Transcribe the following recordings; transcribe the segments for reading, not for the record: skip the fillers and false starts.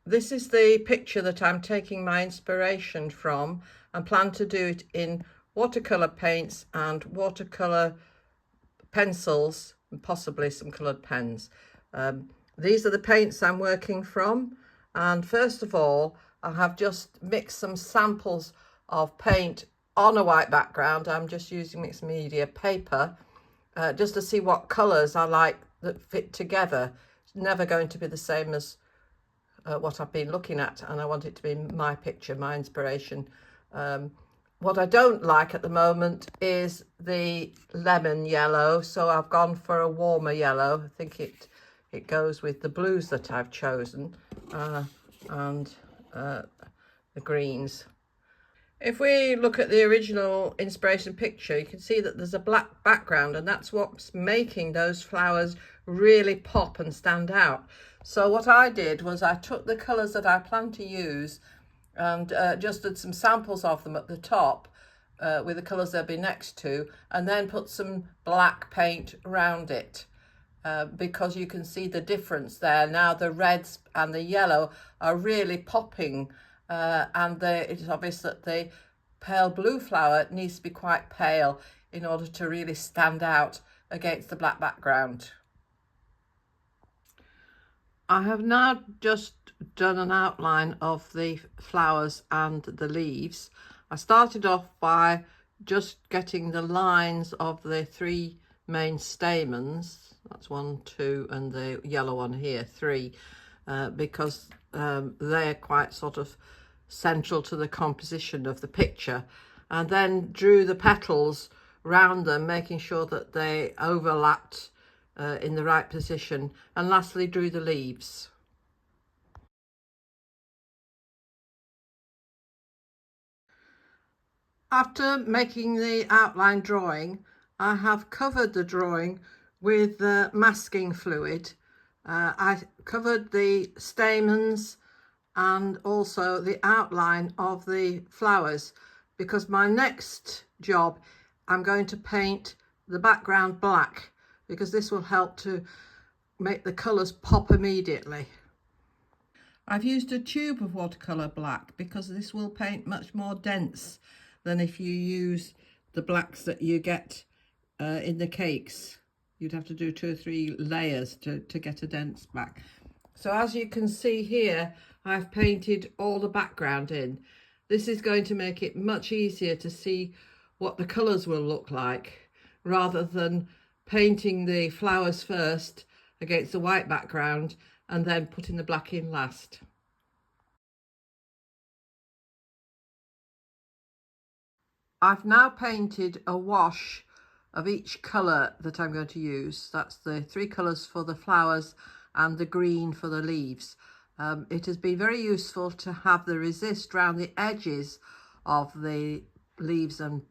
This is the picture that I'm taking my inspiration from, and plan to do it in watercolour paints and watercolour pencils and possibly some coloured pens. These are the paints I'm working from, and first of all I have just mixed some samples of paint on a white background. I'm just using mixed media paper just to see what colours I like that fit together. It's never going to be the same as what I've been looking at, and I want it to be my picture, my inspiration. What I don't like at the moment is the lemon yellow, so I've gone for a warmer yellow. I think it goes with the blues that I've chosen and the greens. If we look at the original inspiration picture, you can see that there's a black background, and that's what's making those flowers really pop and stand out. So what I did was I took the colours that I plan to use and just did some samples of them at the top with the colours they'll be next to, and then put some black paint around it. Because you can see the difference there. Now the reds and the yellow are really popping, and it's obvious that the pale blue flower needs to be quite pale in order to really stand out against the black background. I have now just done an outline of the flowers and the leaves. I started off by just getting the lines of the three main stamens. That's 1, 2, and the yellow one here, 3, because they're quite sort of central to the composition of the picture, and then drew the petals round them, making sure that they overlapped in the right position, and lastly drew the leaves. After making the outline drawing, I have covered the drawing with masking fluid. I covered the stamens and also the outline of the flowers, because my next job I'm going to paint the background black, because this will help to make the colours pop immediately. I've used a tube of watercolour black because this will paint much more dense than if you use the blacks that you get in the cakes. You'd have to do 2 or 3 layers to get a dense back. So as you can see here, I've painted all the background in. This is going to make it much easier to see what the colours will look like, rather than painting the flowers first against the white background and then putting the black in last. I've now painted a wash of each colour that I'm going to use. That's the 3 colours for the flowers and the green for the leaves. It has been very useful to have the resist around the edges of the leaves and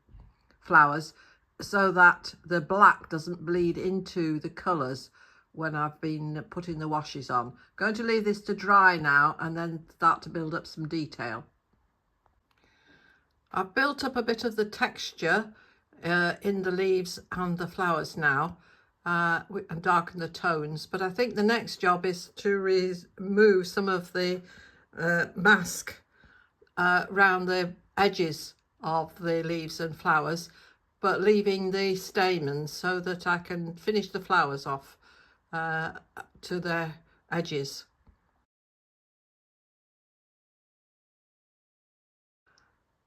flowers, so that the black doesn't bleed into the colours when I've been putting the washes on. I'm going to leave this to dry now and then start to build up some detail. I've built up a bit of the texture in the leaves and the flowers now, and darken the tones, but I think the next job is to remove some of the mask around the edges of the leaves and flowers, but leaving the stamens so that I can finish the flowers off to their edges.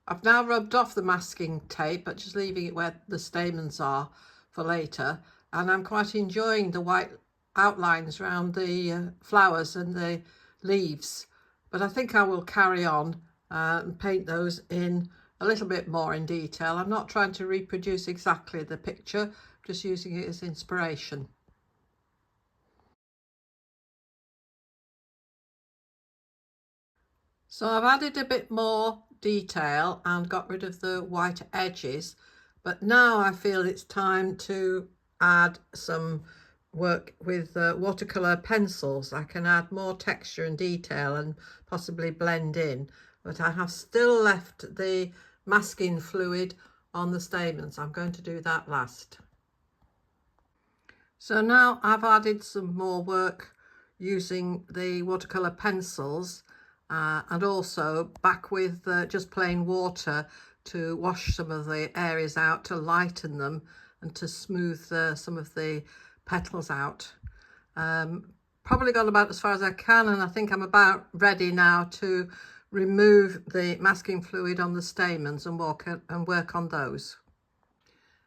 I've now rubbed off the masking tape, but just leaving it where the stamens are for later, and I'm quite enjoying the white outlines around the flowers and the leaves, but I think I will carry on and paint those in a little bit more in detail. I'm not trying to reproduce exactly the picture, just using it as inspiration. So I've added a bit more detail and got rid of the white edges, but now I feel it's time to add some work with watercolour pencils. I can add more texture and detail and possibly blend in, but I have still left the masking fluid on the stamens. I'm going to do that last. So now I've added some more work using the watercolour pencils, and also back with just plain water to wash some of the areas out, to lighten them and to smooth some of the petals out. Probably gone about as far as I can, and I think I'm about ready now to remove the masking fluid on the stamens and work on those.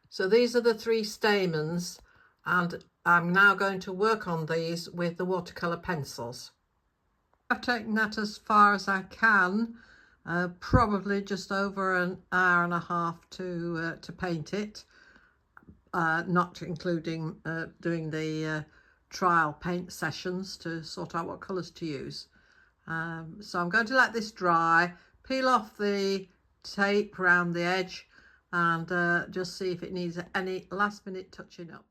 So these are the 3 stamens, and I'm now going to work on these with the watercolour pencils. I've taken that as far as I can, probably just over an hour and a half to paint it, not including doing the trial paint sessions to sort out what colours to use. So I'm going to let this dry, peel off the tape around the edge, and just see if it needs any last minute touching up.